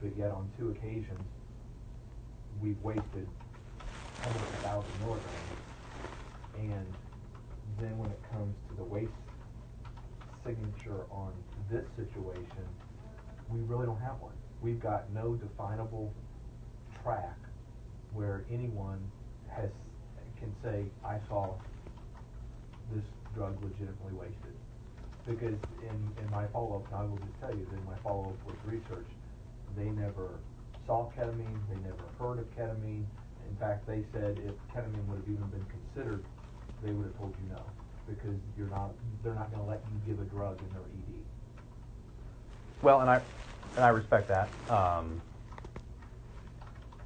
but yet on 2 occasions, we've wasted almost 1,000 milligrams. And then when it comes to the waste signature on this situation, we really don't have one. We've got no definable track where anyone can say, I saw this drug legitimately wasted. Because in my follow-up, and I will just tell you that in my follow-up with research, they never saw ketamine, they never heard of ketamine. In fact, they said if ketamine would have even been considered, they would have told you no, because they're not going to let you give a drug in their ED. Well, and I respect that.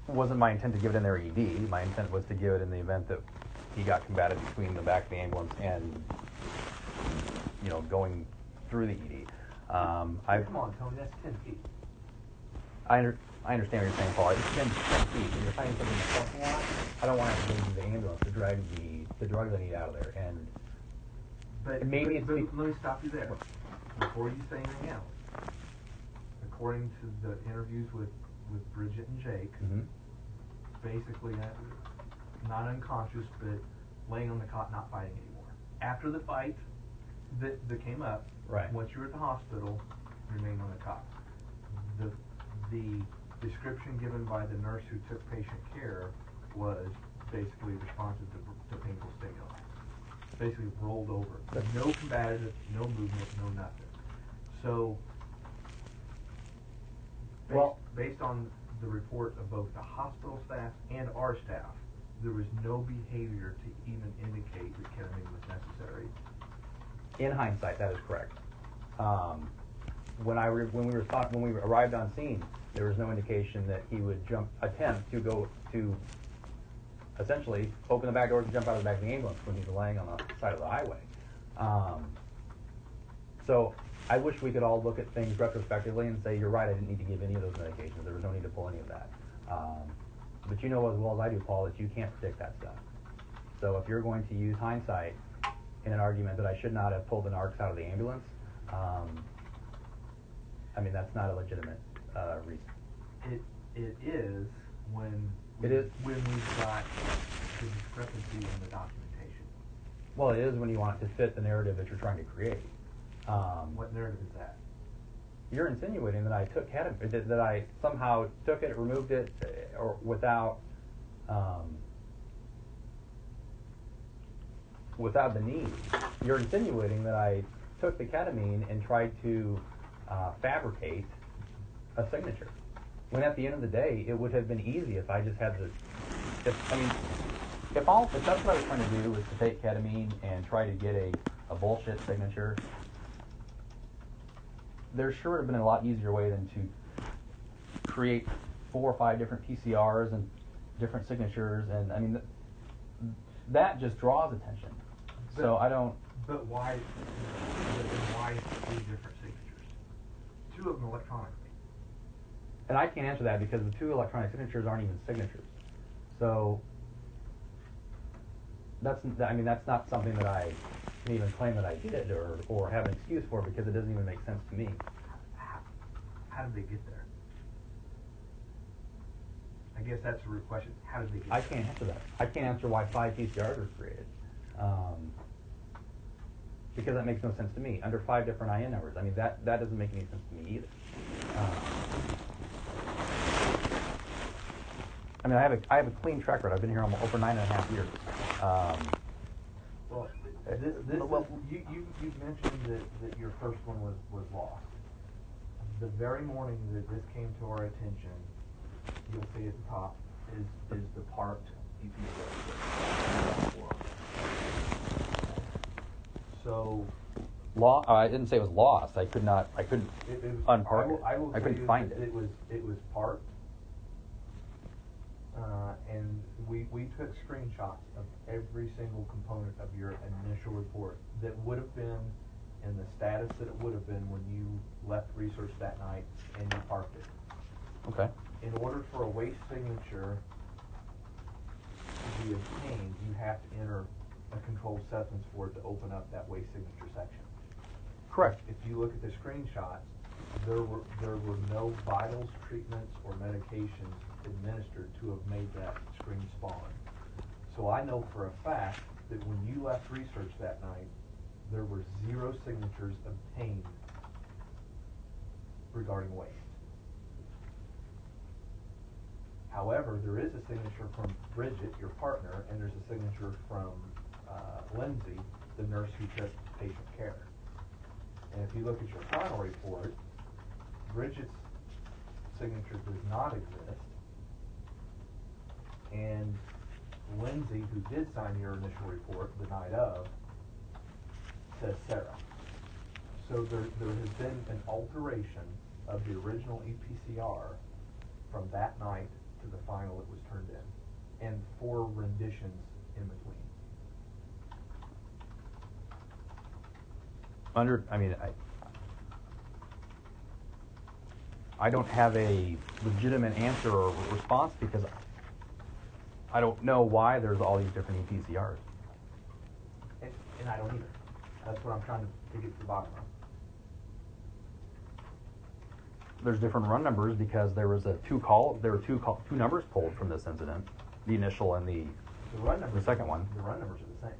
It wasn't my intent to give it in their ED. My intent was to give it in the event that he got combated between the back of the ambulance and, going through the ED. Come on, Tony, that's 10 feet. I understand what you're saying, Paul. It's 10 feet. When you're finding something in the parking lot, I don't want to have to go to the ambulance to drag the drugs I need out of there. But let me stop you there. Before you say anything else, according to the interviews with Bridget and Jake, basically not unconscious, but laying on the cot, not fighting anymore. After the fight that came up, right. Once you were at the hospital, remained on the cot. The description given by the nurse who took patient care was basically responsive to painful stimuli. Basically rolled over. No combative, no movement, no nothing. So, based on the report of both the hospital staff and our staff, there was no behavior to even indicate that ketamine was necessary. In hindsight, that is correct. When we arrived on scene, there was no indication that he would attempt to go to essentially open the back doors and jump out of the back of the ambulance when he's laying on the side of the highway. So I wish we could all look at things retrospectively and say, you're right, I didn't need to give any of those medications. There was no need to pull any of that. But you know as well as I do, Paul, that you can't predict that stuff. So if you're going to use hindsight in an argument that I should not have pulled the narcs out of the ambulance, that's not a legitimate reason. It is when we've got the discrepancy in the documentation. Well, it is when you want it to fit the narrative that you're trying to create. What narrative is that? You're insinuating that I took ketamine, that I somehow took it, removed it, or without the need. You're insinuating that I took the ketamine and tried to fabricate a signature. When at the end of the day, it would have been easy if I just had if that's what I was trying to do was to take ketamine and try to get a bullshit signature, there sure would have been a lot easier way than to create 4 or 5 different PCRs and different signatures, and that just draws attention. So I don't. But why 3 different signatures? 2 of them electronically. And I can't answer that because the 2 electronic signatures aren't even signatures. So that's not something that I can even claim that I did or have an excuse for, because it doesn't even make sense to me. How did they get there? I guess that's a real question. How did they get there? I can't answer that. I can't answer why 5 PCRs were created. Because that makes no sense to me. Under 5 different IN numbers. That doesn't make any sense to me either. I have a clean track record. I've been here almost over 9.5 years. You mentioned that your first one was lost. The very morning that this came to our attention, you'll see at the top is the parked EPA. So, I didn't say it was lost. I couldn't unpark it. I couldn't find it. It was parked, and we took screenshots of every single component of your initial report that would have been in the status that it would have been when you left research that night and you parked it. Okay. In order for a waste signature to be obtained, you have to enter a controlled substance for it to open up that waste signature section. Correct. If you look at the screenshots, there were no vitals, treatments, or medications administered to have made that screen spawn. So I know for a fact that when you left research that night, there were 0 signatures obtained regarding waste. However, there is a signature from Bridget, your partner, and there's a signature from Lindsay, the nurse who took patient care. And if you look at your final report, Bridget's signature does not exist, and Lindsay, who did sign your initial report the night of, says Sarah. So there has been an alteration of the original EPCR from that night to the final that was turned in, and 4 renditions in between. I don't have a legitimate answer or response because I don't know why there's all these different EPCRs. And I don't either. That's what I'm trying to get to the bottom of. There's different run numbers because there were two numbers pulled from this incident, the initial and the second one. The run numbers are the same.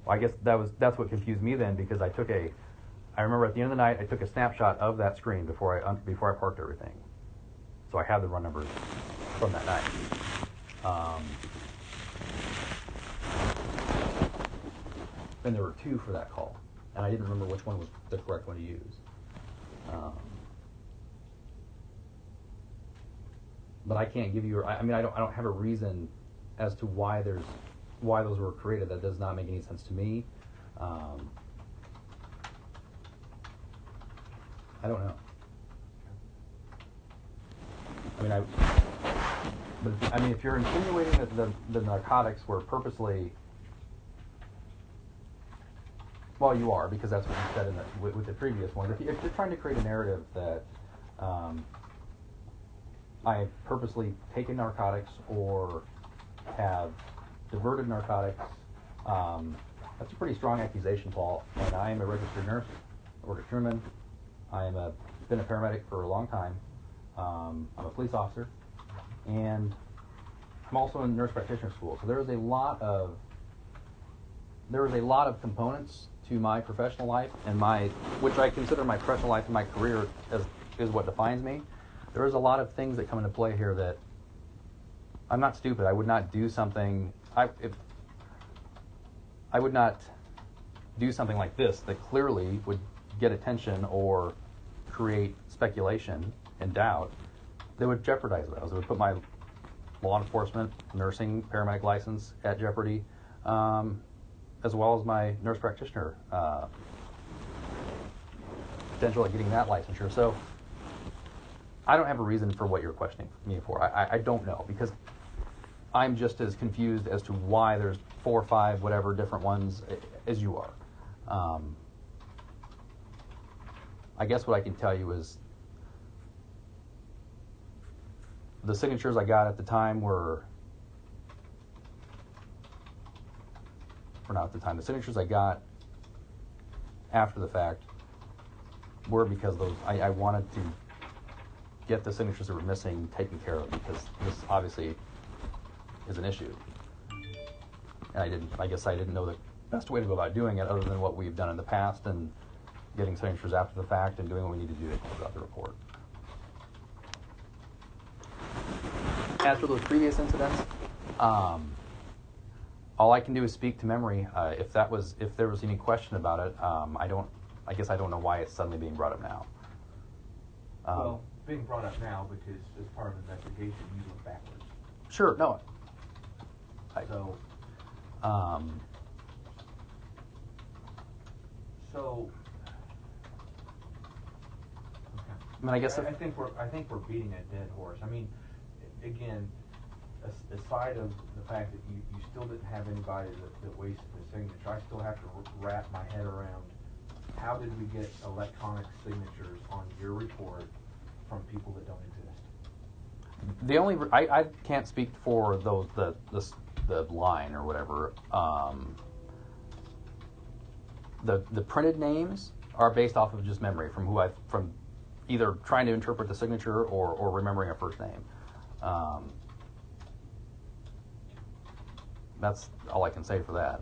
Well, I guess that's what confused me then, because I remember at the end of the night I took a snapshot of that screen before I parked everything, so I had the run numbers from that night. And there were 2 for that call, and I didn't remember which one was the correct one to use. But I can't give you. I don't have a reason as to why those were created. That does not make any sense to me. I don't know. If you're insinuating that the narcotics were purposely, well, you are, because that's what you said with the previous one. If you're trying to create a narrative that I have purposely taken narcotics or have diverted narcotics, that's a pretty strong accusation, Paul. And I am a registered nurse. I work at Truman. Been a paramedic for a long time. I'm a police officer, and I'm also in nurse practitioner school. So there is a lot of components to my professional life and which I consider my professional life and my career is what defines me. There is a lot of things that come into play here that I'm not stupid. I would not do something. I would not do something like this that clearly would get attention or create speculation and doubt that would jeopardize those. It would put my law enforcement, nursing, paramedic license at jeopardy, as well as my nurse practitioner potential at getting that licensure. So I don't have a reason for what you're questioning me for. I don't know, because I'm just as confused as to why there's 4 or 5, whatever, different ones as you are. I guess what I can tell you is the signatures I got at the time the signatures I got after the fact were because I wanted to get the signatures that were missing taken care of, because this obviously is an issue. And I guess I didn't know the best way to go about doing it other than what we've done in the past and getting signatures after the fact and doing what we need to do to close out the report. As for those previous incidents, all I can do is speak to memory. If there was any question about it, I guess I don't know why it's suddenly being brought up now. Well, it's being brought up now because as part of the investigation, you went backwards. Sure, no. Okay. I think we're beating a dead horse. Again, aside of the fact that you still didn't have anybody that wasted the signature, I still have to wrap my head around how did we get electronic signatures on your report from people that don't exist? I can't speak for the line or whatever. The printed names are based off of just memory from either trying to interpret the signature or remembering a first name. That's all I can say for that.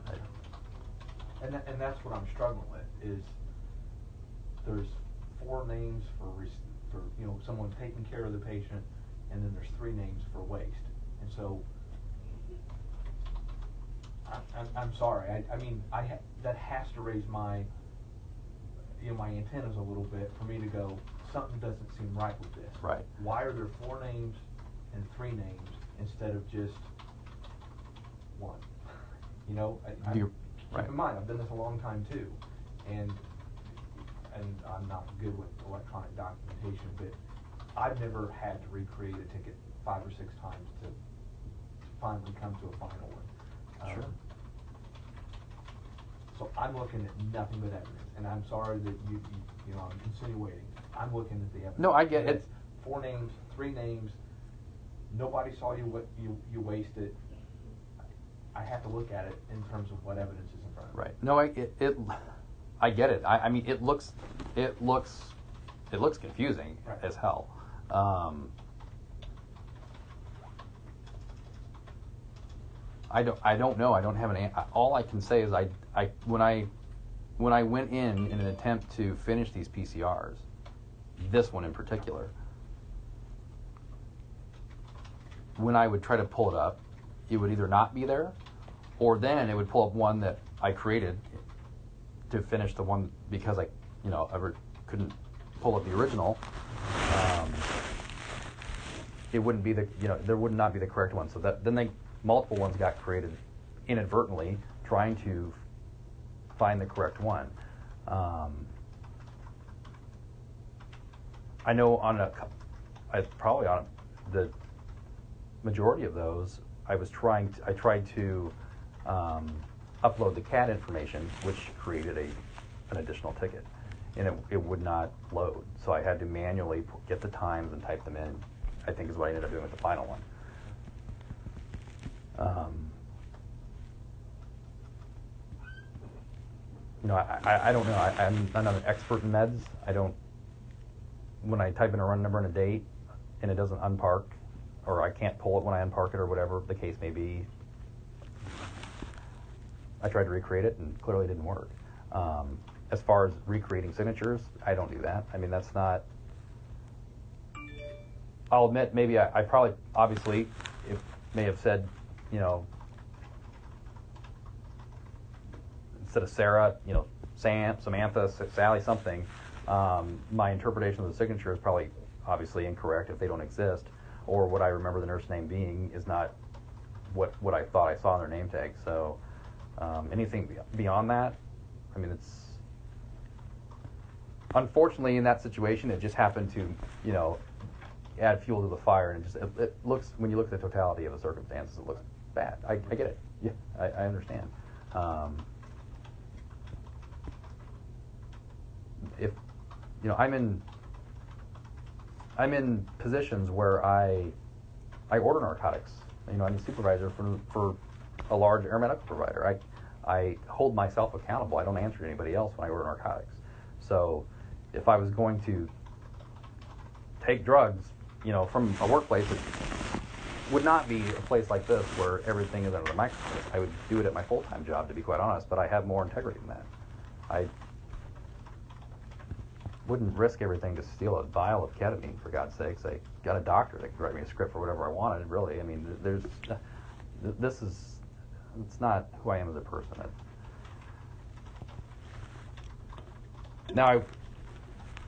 And that's what I'm struggling with is there's 4 names for someone taking care of the patient, and then there's 3 names for waste. And so I'm sorry. That has to raise my my antennas a little bit for me to go, something doesn't seem right with this. Right. Why are there 4 names and 3 names instead of just 1? Right. Keep in mind, I've done this a long time too, and I'm not good with electronic documentation, but I've never had to recreate a ticket 5 or 6 times to finally come to a final one. Sure. So I'm looking at nothing but evidence, and I'm sorry that I'm insinuating. I'm looking at the evidence. No, I get and it. It's 4 names, 3 names. Nobody saw you wasted. I have to look at it in terms of what evidence is in front of me. Right. No, I get it. I mean, it looks confusing Right. as hell. I don't know. I don't have an. All I can say is when I went in an attempt to finish these PCRs, this one in particular, when I would try to pull it up, it would either not be there, or then it would pull up one that I created to finish the one because I couldn't pull up the original. It wouldn't be there would not be the correct one. So then multiple ones got created inadvertently trying to find the correct one. I know probably on the majority of those, I tried to upload the CAD information, which created an additional ticket, and it would not load. So I had to manually get the times and type them in, I think is what I ended up doing with the final one. I don't know. I'm not an expert in meds. When I type in a run number and a date and it doesn't unpark, or I can't pull it when I unpark it, or whatever the case may be, I tried to recreate it and clearly it didn't work. As far as recreating signatures, I don't do that. I mean, that's not. I'll admit, maybe I probably, obviously, may have said, instead of Sarah, Sam, Samantha, Sally, something. My interpretation of the signature is probably obviously incorrect if they don't exist, or what I remember the nurse name being is not what I thought I saw on their name tag. So anything beyond that, I mean, it's unfortunately in that situation it just happened to add fuel to the fire, and it looks, when you look at the totality of the circumstances, it looks bad. I get it. Yeah, I understand. If I'm in positions where I order narcotics. I'm a supervisor for a large air medical provider. I hold myself accountable. I don't answer to anybody else when I order narcotics. So if I was going to take drugs, from a workplace, it would not be a place like this where everything is under the microscope. I would do it at my full-time job, to be quite honest, but I have more integrity than that. I wouldn't risk everything to steal a vial of ketamine, for God's sakes. I got a doctor that could write me a script for whatever I wanted, really. I mean, it's not who I am as a person. Now, I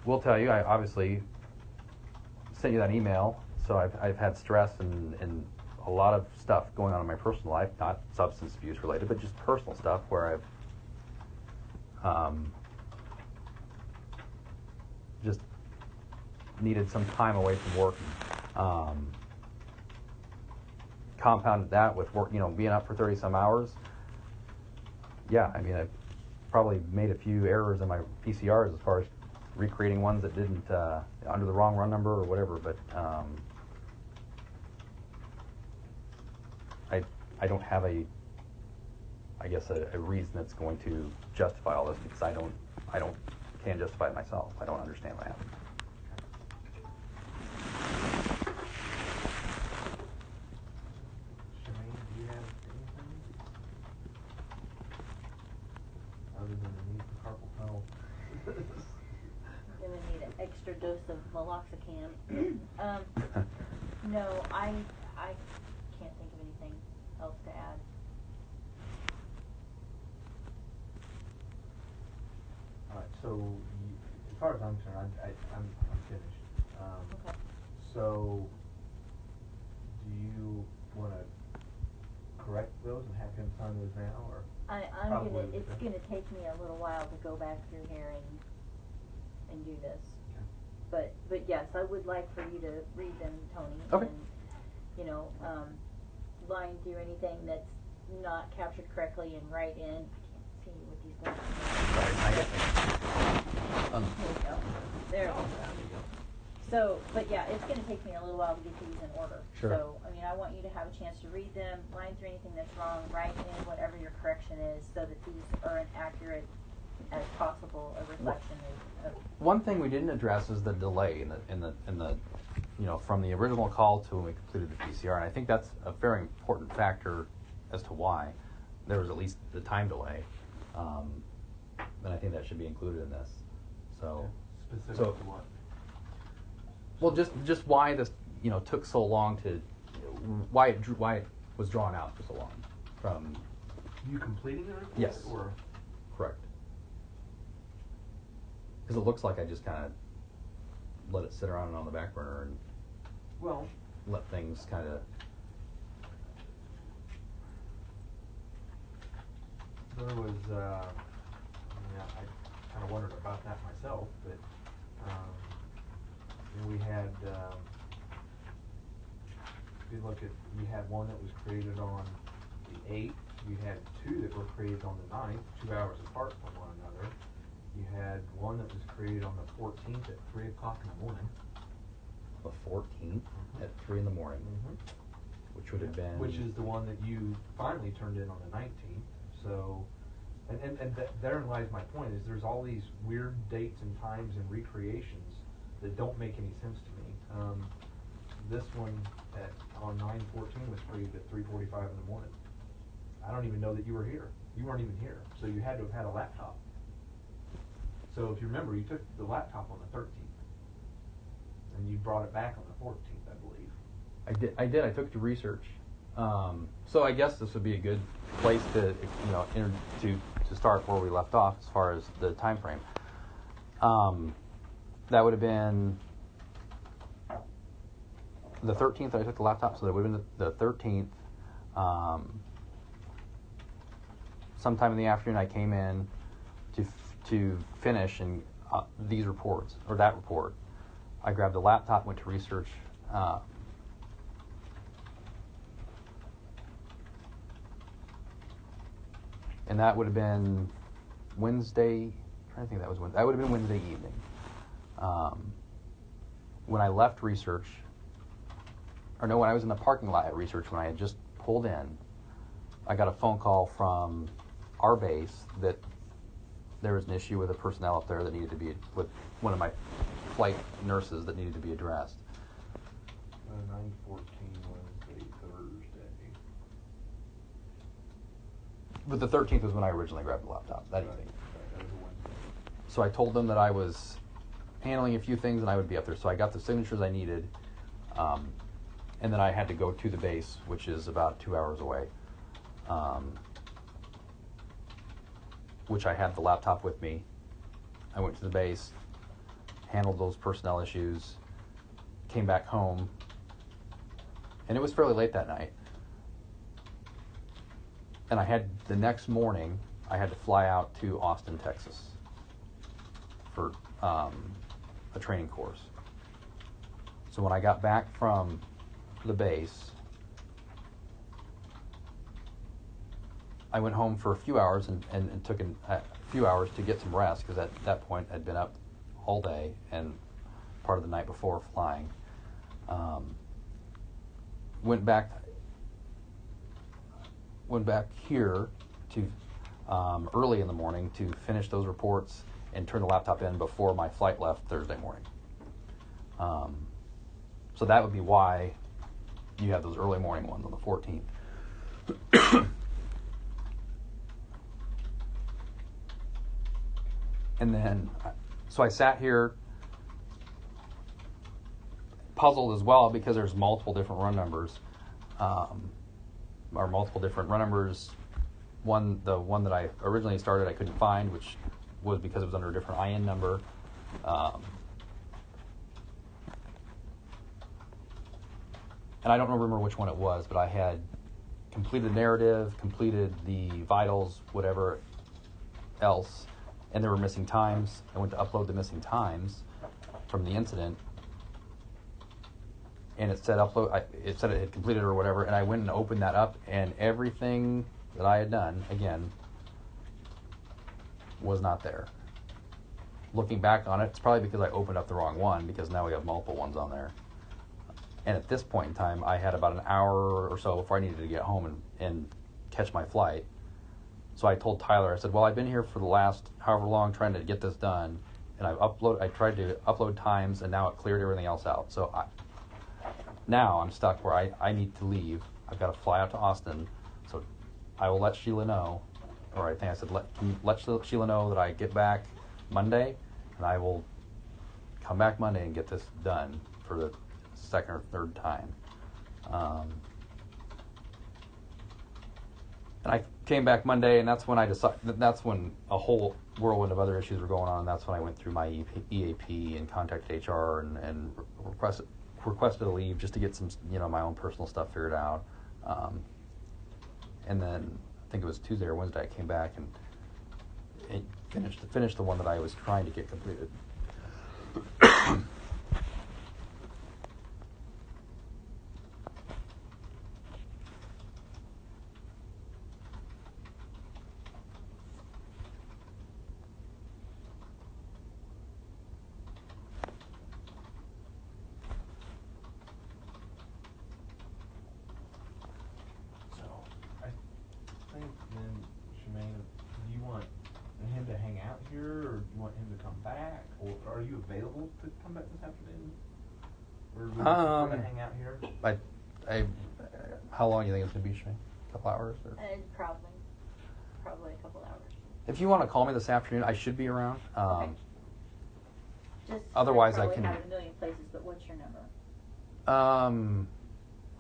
will tell you, I obviously sent you that email, so I've had stress and a lot of stuff going on in my personal life, not substance abuse related, but just personal stuff where I've just needed some time away from work. Compounded that with work, being up for 30 some hours. Yeah, I mean, I've probably made a few errors in my PCRs as far as recreating ones that didn't, under the wrong run number or whatever, but I don't have a reason that's going to justify all this, because I don't can't justify it myself. I don't understand what happened. Shemaine, do you have anything? Other than the need for carpal tunnel? I'm gonna need an extra dose of meloxicam. No, I can't think of anything else to add. Alright, so as far as I'm concerned, I'm finished. Okay. So, do you wanna correct those and have him sign those now, or? Probably It's okay. gonna take me a little while to go back through here and do this. Okay. But yes, I would like for you to read them, Tony. Okay. And, you know, line through anything that's not captured correctly and write in. I can't see with these glasses. Sorry, I get There we go. There we go. So, but yeah, it's gonna take me a little while to get these in order. Sure. So, I mean, I want you to have a chance to read them, line through anything that's wrong, write in whatever your correction is, so that these are an accurate as possible a reflection of. One thing we didn't address is the delay in the you know, from the original call to when we completed the PCR, and I think that's a very important factor as to why there was at least the time delay, and I think that should be included in this. So, Specific to what? well, just why this, you know, took so long to, why it was drawn out for so long from. You completing the report? Yes. Or? Correct. Because it looks like I just kind of let it sit around on the back burner and Well, let things kind of. there was, I kind of wondered about that myself, but, we had, if you look at, you had one that was created on the 8th, you had two that were created on the 9th, 2 hours apart from one another. You had one that was created on the 14th at 3 o'clock in the morning. The 14th at 3 in the morning, which would have been. Which is the one that you finally turned in on the 19th. So, and therein lies my point, is there's all these weird dates and times and recreations that don't make any sense to me. This one on 9/14 was created at 3:45 in the morning. I don't even know that you were here. You weren't even here, so you had to have had a laptop. So if you remember, you took the laptop on the 13th, and you brought it back on the 14th, I believe. I did. I took it to research. So I guess this would be a good place to, you know, to start where we left off as far as the time frame. That would have been the 13th I took the laptop, so that would have been the 13th. Sometime in the afternoon I came in to finish and these reports, or that report. I grabbed the laptop, went to research. And that would have been Wednesday. I'm trying to think, that would have been Wednesday evening. When I left research, when I was in the parking lot at research, when I had just pulled in, I got a phone call from our base that there was an issue with the personnel up there that needed to be, with one of my flight nurses that needed to be addressed. 9/14 was a Thursday. But the 13th was when I originally grabbed the laptop, that evening. That was a Wednesday. So I told them that I was handling a few things and I would be up there. So I got the signatures I needed, and then I had to go to the base, which is about 2 hours away, which I had the laptop with me. I went to the base, handled those personnel issues, came back home, and it was fairly late that night. And I had, the next morning, I had to fly out to Austin, Texas for a training course. So when I got back from the base, I went home for a few hours and took a few hours to get some rest, because at that point I'd been up all day and part of the night before flying. Went back here to early in the morning to finish those reports and turn the laptop in before my flight left Thursday morning. So that would be why you have those early morning ones on the 14th. And then, so I sat here puzzled as well because there's multiple different run numbers, or multiple different run numbers. The one that I originally started I couldn't find, which was because it was under a different IN number. And I don't remember which one it was, but I had completed the narrative, completed the vitals, whatever else, and there were missing times. I went to upload the missing times from the incident, and it said upload. It said it had completed or whatever, and I went and opened that up, and everything that I had done again was not there. Looking back on it, it's probably because I opened up the wrong one, because now we have multiple ones on there. And at this point in time, I had about an hour or so before I needed to get home and catch my flight. So I told Tyler, I said, well, I've been here for the last however long trying to get this done, and I tried to upload times, and now it cleared everything else out. So now I'm stuck where I need to leave. I've got to fly out to Austin, so I will let Sheila know, or I think I said, let Sheila know that I get back Monday, and I will come back Monday and get this done for the second or third time. And I came back Monday, and that's when I decided. That's when a whole whirlwind of other issues were going on. And that's when I went through my EAP and contacted HR and requested a leave just to get some, my own personal stuff figured out. And then I think it was Tuesday or Wednesday I came back and finished the one that I was trying to get completed. Are you available to come back this afternoon? Or would you prefer to hang out here? How long do you think it's going to be, Shane? A couple hours? Or? Probably a couple hours. If you want to call me this afternoon, I should be around. Okay. Otherwise, I can. Have it a million places, but what's your number?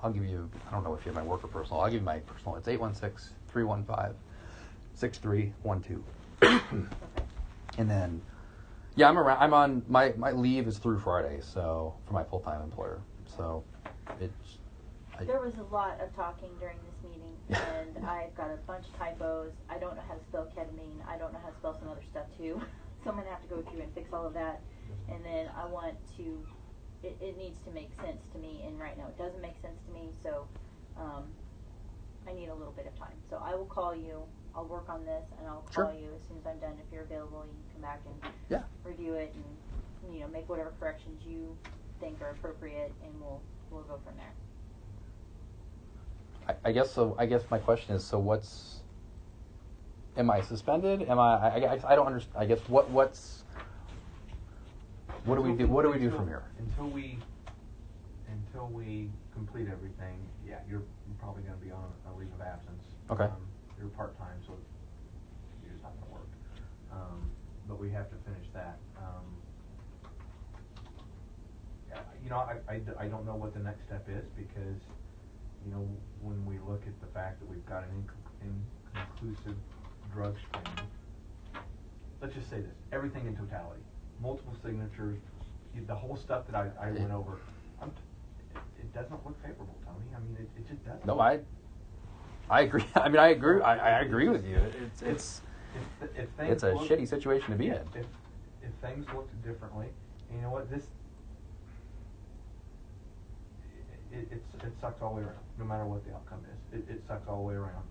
I'll give you. I don't know if you have my work or personal. I'll give you my personal. It's 816-315-6312. Okay. And then. Yeah, I'm around. I'm on my leave is through Friday, so for my full-time employer. So there was a lot of talking during this meeting, and I've got a bunch of typos. I don't know how to spell ketamine. I don't know how to spell some other stuff too. So I'm gonna have to go through and fix all of that, and then I want to. It needs to make sense to me, and right now it doesn't make sense to me. So I need a little bit of time. So I will call you. I'll work on this, and I'll call you as soon as I'm done. If you're available, you can come back and review it, and make whatever corrections you think are appropriate, and we'll go from there. I guess so. I guess my question is: so what's? Am I suspended? Am I? I don't understand. I guess what do we do? What do we do from here? Until we complete everything, you're probably going to be on a leave of absence. Okay. You're part-time, so you're just not going to work. But we have to finish that. I don't know what the next step is because, when we look at the fact that we've got an inconclusive drug screen, let's just say this, everything in totality, multiple signatures, the whole stuff that I went over, it doesn't look favorable, Tony. I mean, it just doesn't. No, I agree. I mean, I agree. I agree with you. It's a shitty situation to be in. If things looked differently, and you know what, it sucks all the way around. No matter what the outcome is, it sucks all the way around.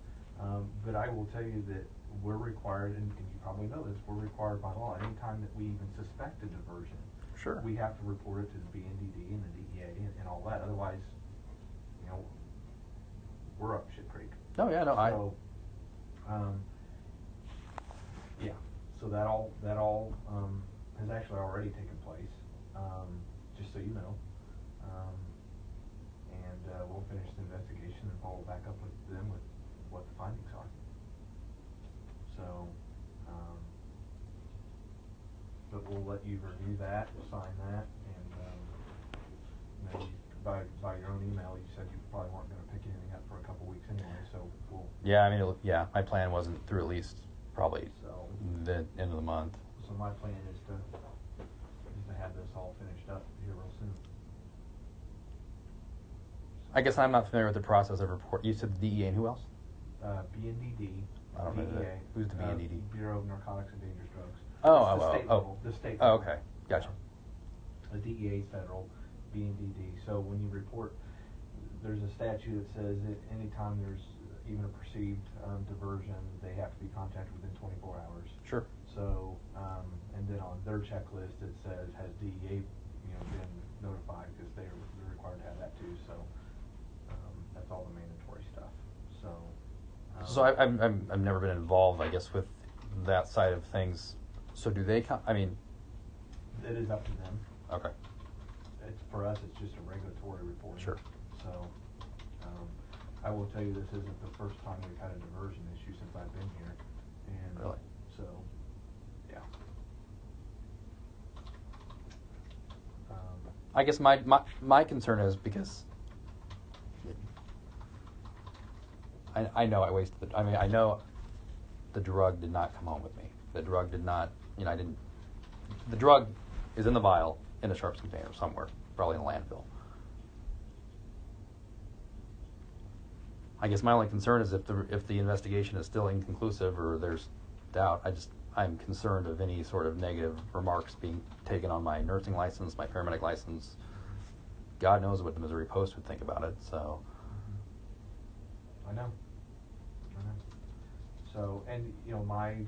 But I will tell you that we're required, and you probably know this, we're required by law. Anytime that we even suspect a diversion, sure, we have to report it to the BNDD and the DEA and all that. Otherwise, we're up shit creek. No, yeah, no, So, so so that all has actually already taken place, just so you know. And we'll finish the investigation and follow back up with them with what the findings are. So, but we'll let you review that, sign that, and maybe by your own email, you said you probably weren't going to pick anything up for a couple weeks anyway. So we'll. Yeah, I mean, my plan wasn't through at least probably So the end of the month. So my plan is to have this all finished up here real soon. I guess I'm not familiar with the process of report. You said the DEA and who else? BNDD. I don't know DEA. who's the BNDD? Bureau of Narcotics and Dangerous Drugs. The state Oh, level. okay, gotcha. The DEA is federal, BNDD. So when you report, there's a statute that says that anytime there's even a perceived diversion, they have to be contacted within 24 hours. Sure. So, and then on their checklist it says, has DEA, been notified, because they're required to have that too. So, that's all the mandatory stuff. So. So I've never been involved, I guess, with that side of things. So do they? I mean, it is up to them. Okay. For us, it's just a regulatory report. Sure. So, I will tell you, this isn't the first time we've had a diversion issue since I've been here. And really? So, yeah. I guess my concern is because I know I wasted I know the drug did not come home with me. The drug did not, the drug is in the vial in a Sharps container somewhere, probably in a landfill. I guess my only concern is if the investigation is still inconclusive or there's doubt, I'm concerned of any sort of negative remarks being taken on my nursing license, my paramedic license. God knows what the Missouri Post would think about it, so. I know. So, and my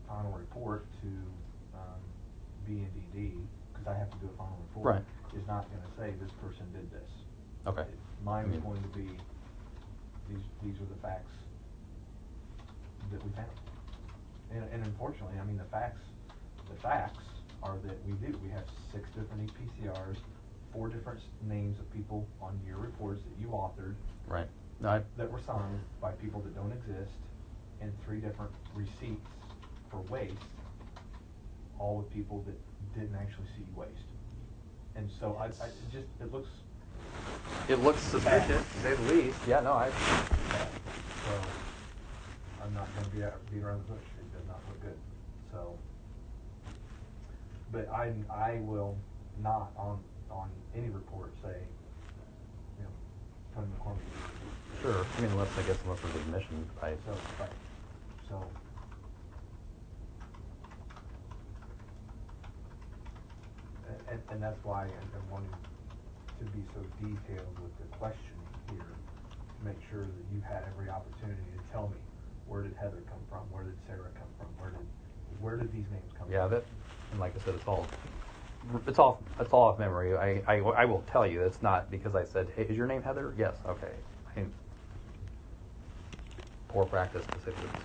final report to BNDD, because I have to do a final report, right, is not going to say this person did this. Okay. Mine is going to be these are the facts that we found. And unfortunately, the facts are that we have 6 different EPCRs, 4 different names of people on your reports that you authored. Right. That were signed by people that don't exist, and 3 different receipts for waste, all with people that didn't actually see waste. And so it looks suspicious, to say the least. Yeah, no, So I'm not going to beat around the bush. It does not look good. So, but I will not on any report say, Tony McCormick. Sure. Unless there's admission, right? So, right. So. And that's why I'm wanting to be so detailed with the questioning here, to make sure that you had every opportunity to tell me, where did Heather come from, where did Sarah come from, where did these names come from? Yeah, and like I said, it's all off memory. I will tell you, it's not because I said, hey, is your name Heather? Yes. Okay. Poor practice, to say the least.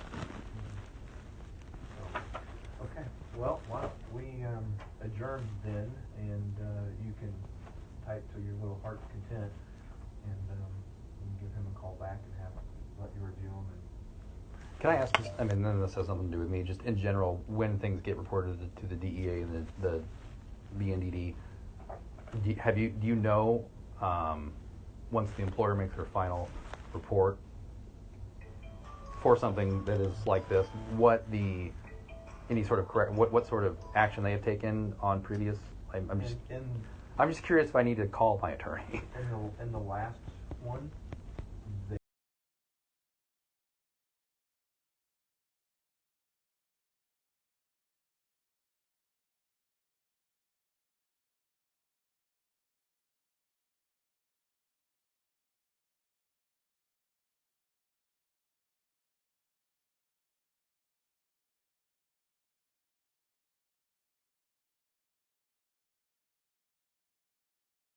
Okay. Well, why don't we adjourn then, and you can type to your little heart's content, and you can give him a call back and let you review them. Can I ask this? Then this has nothing to do with me. Just in general, when things get reported to the DEA and the BNDD, do you know once the employer makes their final report for something that is like this, what sort of action they have taken on previous? I'm just curious if I need to call my attorney. In the last one,